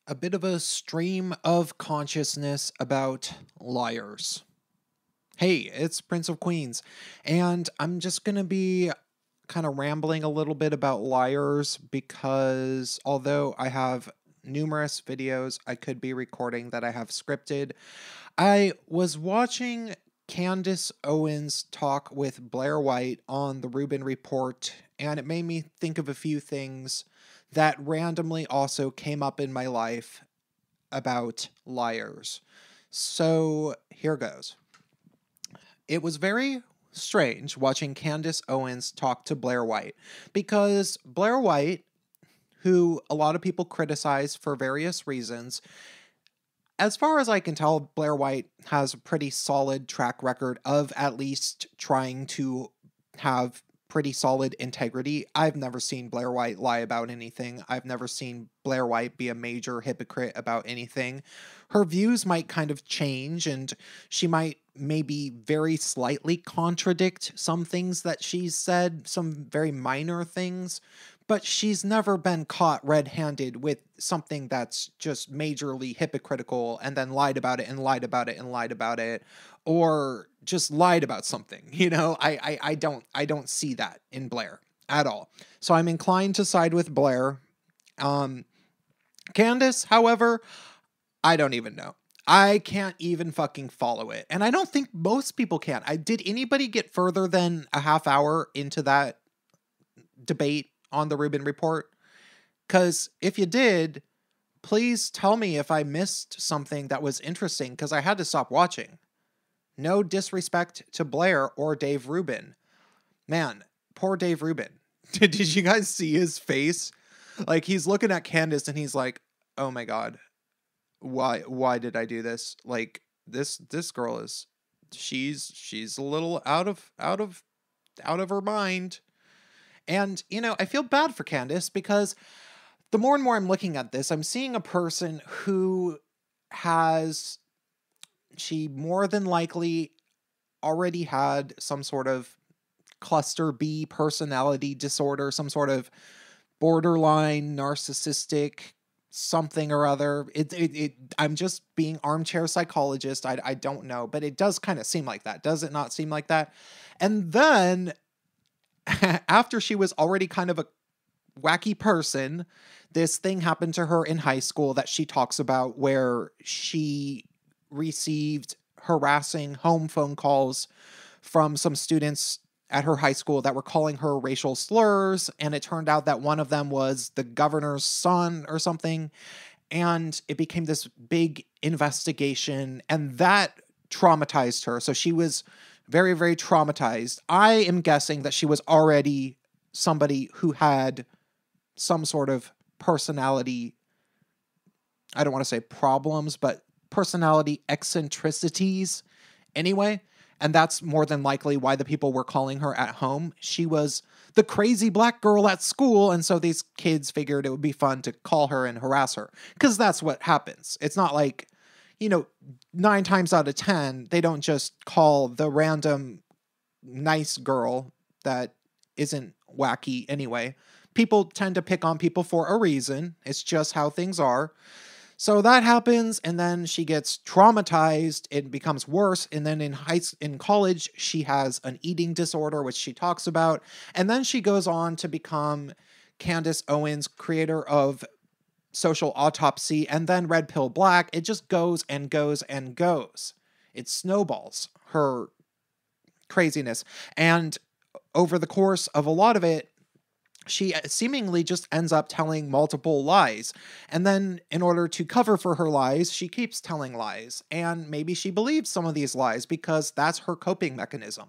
a bit of a stream of consciousness about liars. Hey, it's Prince of Queens, and I'm just gonna be kind of rambling a little bit about liars because although I have numerous videos I could be recording that I have scripted, I was watching Candace Owens talk with Blaire White on the Rubin Report, and it made me think of a few things that randomly also came up in my life about liars. So here goes. It was very strange watching Candace Owens talk to Blaire White because Blaire White, who a lot of people criticize for various reasons, as far as I can tell, Blaire White has a pretty solid track record of at least trying to have pretty solid integrity. I've never seen Blaire White lie about anything. I've never seen Blaire White be a major hypocrite about anything. Her views might kind of change, and she might maybe very slightly contradict some things that she's said, some very minor things, but she's never been caught red-handed with something that's just majorly hypocritical and then lied about it and lied about it and lied about it, or just lied about something. I don't see that in Blaire at all. So I'm inclined to side with Blaire. Candace, however, I don't even know. I can't even fucking follow it. And I don't think most people can. Did anybody get further than a half hour into that debate on the Rubin Report? Because if you did, please tell me if I missed something that was interesting, because I had to stop watching. No disrespect to Blaire or Dave Rubin. Man, poor Dave Rubin. Did you guys see his face? Like, he's looking at Candace and he's like, oh my God, why did I do this? Like, this girl is, she's a little out of her mind. And, I feel bad for Candace because the more and more I'm looking at this, I'm seeing a person who she more than likely already had some sort of cluster B personality disorder, some sort of borderline narcissistic something or other. I'm just being armchair psychologist. I don't know, but it does kind of seem like that. Does it not seem like that? And then after she was already kind of a wacky person, this thing happened to her in high school that she talks about where she received harassing home phone calls from some students at her high school that were calling her racial slurs, and it turned out that one of them was the governor's son or something, and it became this big investigation, and that traumatized her. So she was very, very traumatized. I am guessing that she was already somebody who had some sort of personality, I don't want to say problems, but personality eccentricities anyway. And that's more than likely why the people were calling her at home. She was the crazy black girl at school, and so these kids figured it would be fun to call her and harass her. Because that's what happens. It's not like, 9 times out of 10, they don't just call the random nice girl that isn't wacky anyway. People tend to pick on people for a reason. It's just how things are. So that happens, and then she gets traumatized. It becomes worse, and then in college, she has an eating disorder, which she talks about, and then she goes on to become Candace Owens, creator of Social Autopsy, and then Red Pill Black. It just goes and goes and goes. It snowballs, her craziness, and over the course of a lot of it, she seemingly just ends up telling multiple lies. And then in order to cover for her lies, she keeps telling lies. And maybe she believes some of these lies because that's her coping mechanism.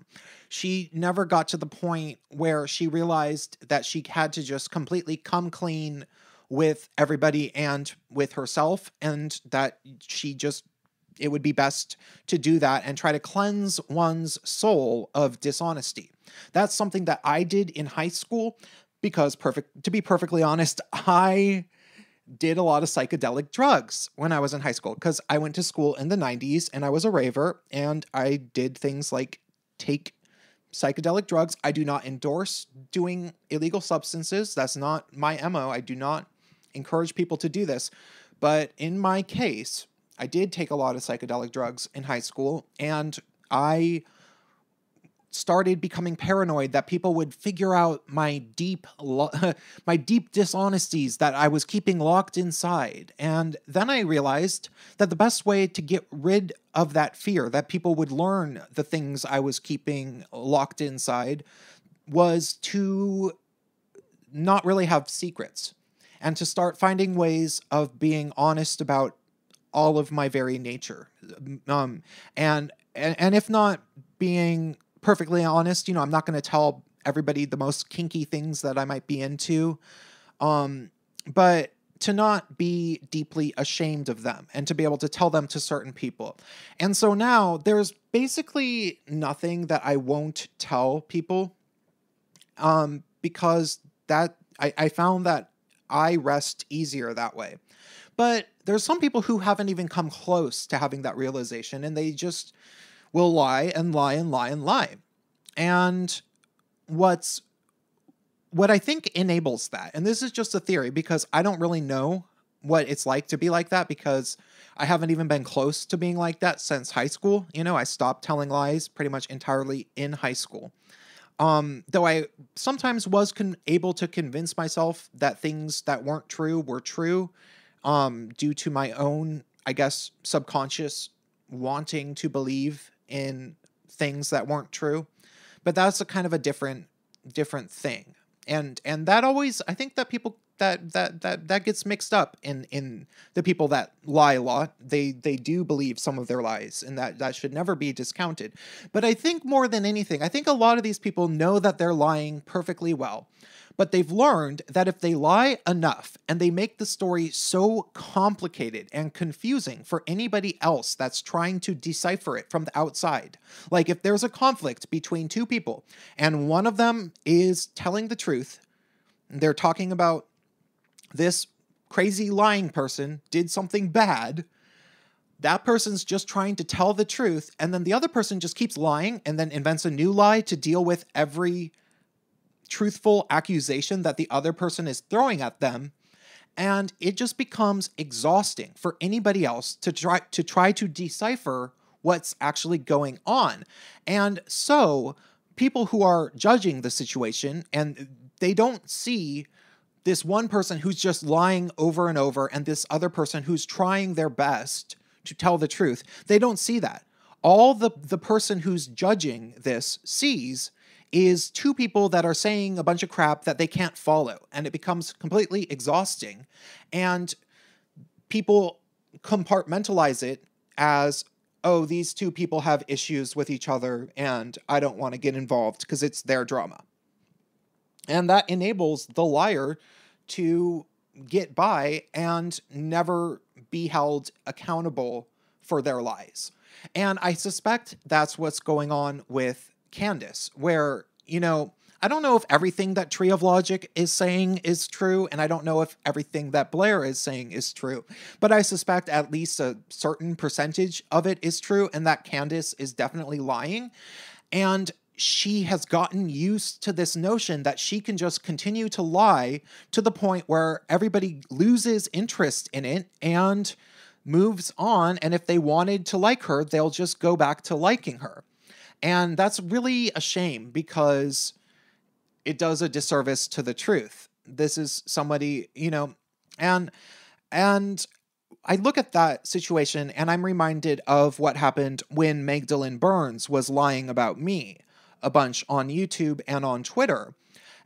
She never got to the point where she realized that she had to just completely come clean with everybody and with herself, and that it would be best to do that and try to cleanse one's soul of dishonesty. That's something that I did in high school. Because to be perfectly honest, I did a lot of psychedelic drugs when I was in high school because I went to school in the 90s and I was a raver, and I did things like take psychedelic drugs. I do not endorse doing illegal substances. That's not my MO. I do not encourage people to do this. But in my case, I did take a lot of psychedelic drugs in high school, and I started becoming paranoid that people would figure out my my deep dishonesties that I was keeping locked inside. And then I realized that the best way to get rid of that fear that people would learn the things I was keeping locked inside was to not really have secrets and to start finding ways of being honest about all of my very nature. And if not being perfectly honest, I'm not going to tell everybody the most kinky things that I might be into, but to not be deeply ashamed of them and to be able to tell them to certain people. And so now there's basically nothing that I won't tell people, because that I found that I rest easier that way. But there's some people who haven't even come close to having that realization, and they just will lie and lie and lie and lie. And what I think enables that, and this is just a theory because I don't really know what it's like to be like that, because I haven't even been close to being like that since high school. I stopped telling lies pretty much entirely in high school. Though I sometimes was able to convince myself that things that weren't true were true, due to my own, I guess, subconscious wanting to believe in things that weren't true. But that's a kind of a different thing. And that always, I think that people that gets mixed up in the people that lie a lot. They do believe some of their lies, and that should never be discounted. But I think more than anything, I think a lot of these people know that they're lying perfectly well. But they've learned that if they lie enough and they make the story so complicated and confusing for anybody else that's trying to decipher it from the outside, like if there's a conflict between two people and one of them is telling the truth, they're talking about this crazy lying person did something bad, that person's just trying to tell the truth, and then the other person just keeps lying and then invents a new lie to deal with every truthful accusation that the other person is throwing at them. And it just becomes exhausting for anybody else to try to decipher what's actually going on. And so people who are judging the situation, and they don't see this one person who's just lying over and over and this other person who's trying their best to tell the truth, they don't see that. All the person who's judging this sees is two people that are saying a bunch of crap that they can't follow, and it becomes completely exhausting. And people compartmentalize it as, oh, these two people have issues with each other, and I don't want to get involved because it's their drama. And that enables the liar to get by and never be held accountable for their lies. And I suspect that's what's going on with Candace, where, I don't know if everything that Tree of Logic is saying is true, and I don't know if everything that Blaire is saying is true, but I suspect at least a certain percentage of it is true, and that Candace is definitely lying. And she has gotten used to this notion that she can just continue to lie to the point where everybody loses interest in it and moves on. And if they wanted to like her, they'll just go back to liking her. And that's really a shame, because it does a disservice to the truth. This is somebody, and I look at that situation and I'm reminded of what happened when Magdalene Burns was lying about me a bunch on YouTube and on Twitter.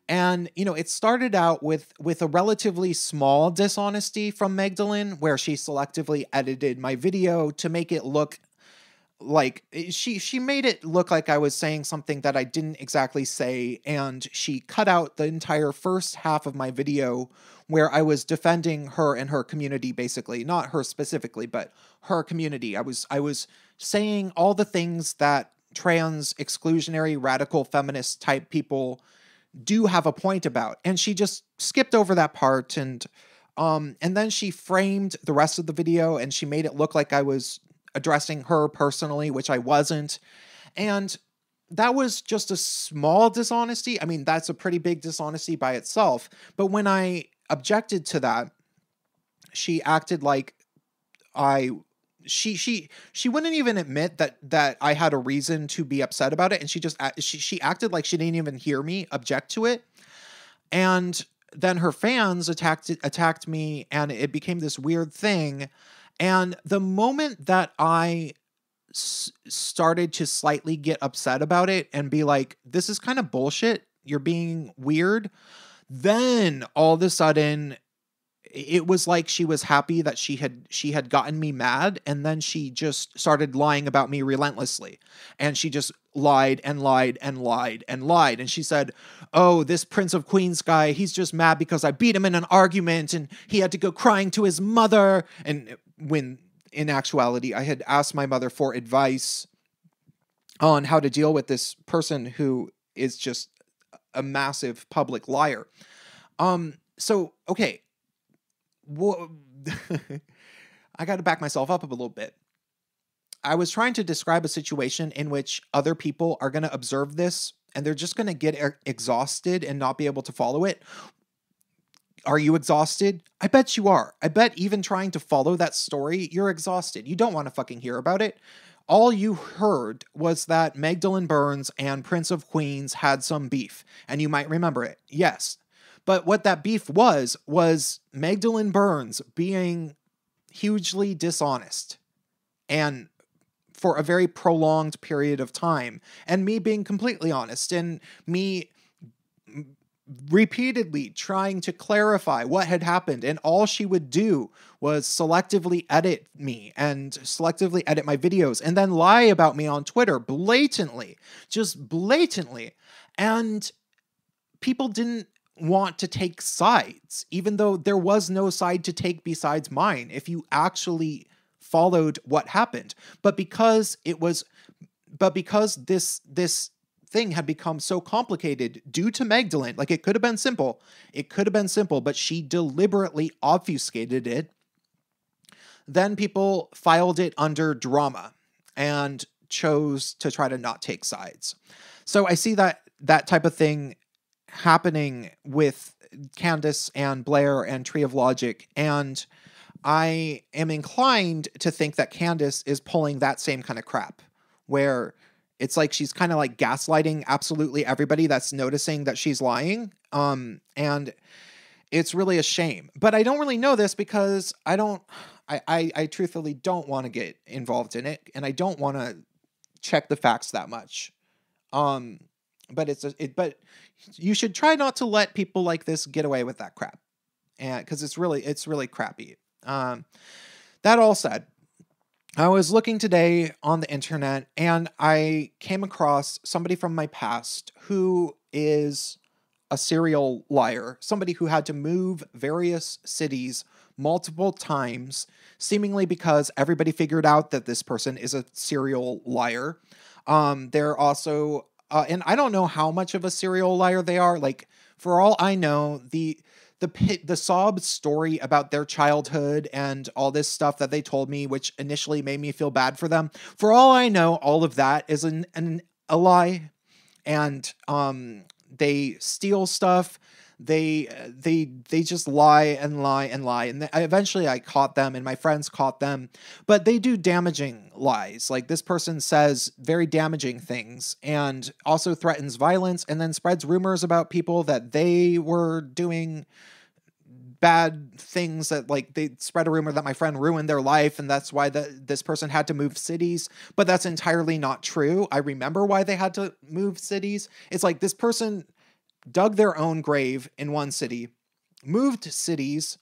And, it started out with a relatively small dishonesty from Magdalene, where she selectively edited my video to make it look like she made it look like I was saying something that I didn't exactly say, and she cut out the entire first half of my video where I was defending her and her community, basically. Not her specifically, but her community. I was saying all the things that trans, exclusionary, radical feminist type people do have a point about, and she just skipped over that part, and then she framed the rest of the video and she made it look like I was addressing her personally, which I wasn't. And that was just a small dishonesty. I mean, that's a pretty big dishonesty by itself. But when I objected to that, she acted like I she wouldn't even admit that I had a reason to be upset about it, and she acted like she didn't even hear me object to it. And then her fans attacked me, and it became this weird thing. And the moment that I started to slightly get upset about it and be like, this is kind of bullshit, you're being weird, then all of a sudden it was like she was happy that she had gotten me mad, and then she just started lying about me relentlessly. And she just lied and lied and lied and lied. And she said, "Oh, this Prince of Queens guy, he's just mad because I beat him in an argument and he had to go crying to his mother." And when in actuality, I had asked my mother for advice on how to deal with this person who is just a massive public liar. So, okay. I got to back myself up a little bit. I was trying to describe a situation in which other people are going to observe this and they're just going to get exhausted and not be able to follow it. Are you exhausted? I bet you are. I bet even trying to follow that story, you're exhausted. You don't want to fucking hear about it. All you heard was that Magdalene Burns and Prince of Queens had some beef, and you might remember it. Yes. But what that beef was Magdalene Burns being hugely dishonest and for a very prolonged period of time, and me being completely honest, and me repeatedly trying to clarify what had happened, and all she would do was selectively edit me and selectively edit my videos and then lie about me on Twitter blatantly, just blatantly. And people didn't want to take sides, even though there was no side to take besides mine if you actually followed what happened. But because this thing had become so complicated due to Magdalene, like it could have been simple, but she deliberately obfuscated it. Then people filed it under drama and chose to try to not take sides. So I see that type of thing happening with Candace and Blaire and Tree of Logic, and I am inclined to think that Candace is pulling that same kind of crap, where it's like she's kind of like gaslighting absolutely everybody that's noticing that she's lying, and it's really a shame. But I don't really know this because I truthfully don't want to get involved in it, and I don't want to check the facts that much. But you should try not to let people like this get away with that crap, and because it's really crappy. That all said, I was looking today on the internet and I came across somebody from my past who is a serial liar, somebody who had to move various cities multiple times, seemingly because everybody figured out that this person is a serial liar. They're also and I don't know how much of a serial liar they are. Like, for all I know, the sob story about their childhood and all this stuff that they told me, which initially made me feel bad for them, for all I know, all of that is a lie. And they steal stuff. They just lie and lie and lie. And eventually I caught them and my friends caught them, but they do damaging lies. Like, this person says very damaging things and also threatens violence and then spreads rumors about people that they were doing bad things, that like they spread a rumor that my friend ruined their life and that's why this person had to move cities, but that's entirely not true. I remember why they had to move cities. It's like this person dug their own grave in one city, moved cities,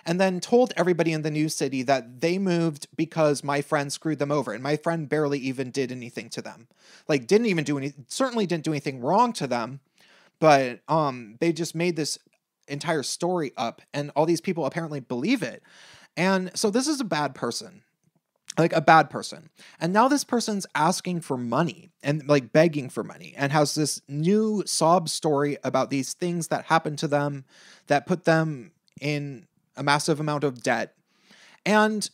and then told everybody in the new city that they moved because my friend screwed them over. And my friend barely even did anything to them. Like, certainly didn't do anything wrong to them, but they just made this entire story up and all these people apparently believe it. And so this is a bad person. Like, a bad person. And now this person's asking for money and like begging for money and has this new sob story about these things that happened to them that put them in a massive amount of debt. And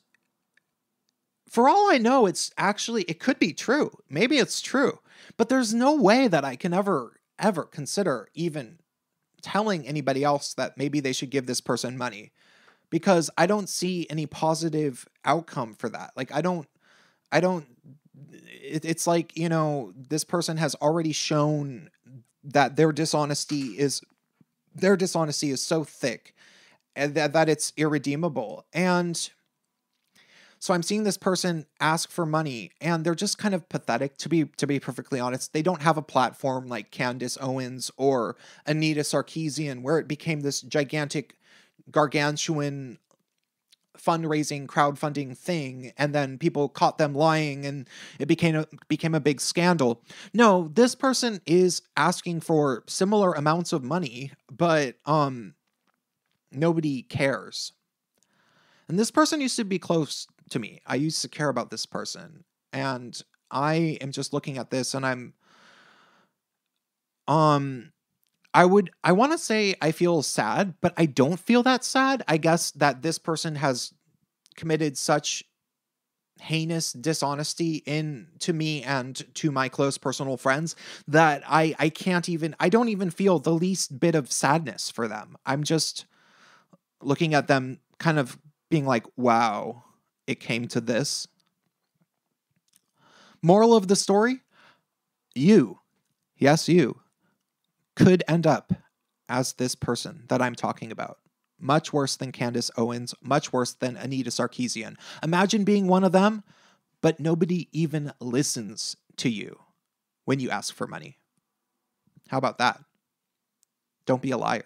for all I know, it could be true. Maybe it's true, but there's no way that I can ever consider even telling anybody else that maybe they should give this person money. because I don't see any positive outcome for that. Like, I don't, it's like, you know, this person has already shown that their dishonesty is so thick and that it's irredeemable. And so I'm seeing this person ask for money, and they're just kind of pathetic, to be perfectly honest. They don't have a platform like Candace Owens or Anita Sarkeesian, where it became this gigantic, gargantuan fundraising, crowdfunding thing, and then people caught them lying, and it became a big scandal. No, this person is asking for similar amounts of money, but nobody cares. And this person used to be close to me. I used to care about this person. And I am just looking at this, and I want to say I feel sad, but I don't feel that sad. I guess that this person has committed such heinous dishonesty to me and to my close personal friends that I don't even feel the least bit of sadness for them. I'm just looking at them kind of being like, wow, it came to this. Moral of the story, you, yes, you, could end up as this person that I'm talking about. Much worse than Candace Owens, much worse than Anita Sarkeesian. Imagine being one of them, but nobody even listens to you when you ask for money. How about that? Don't be a liar.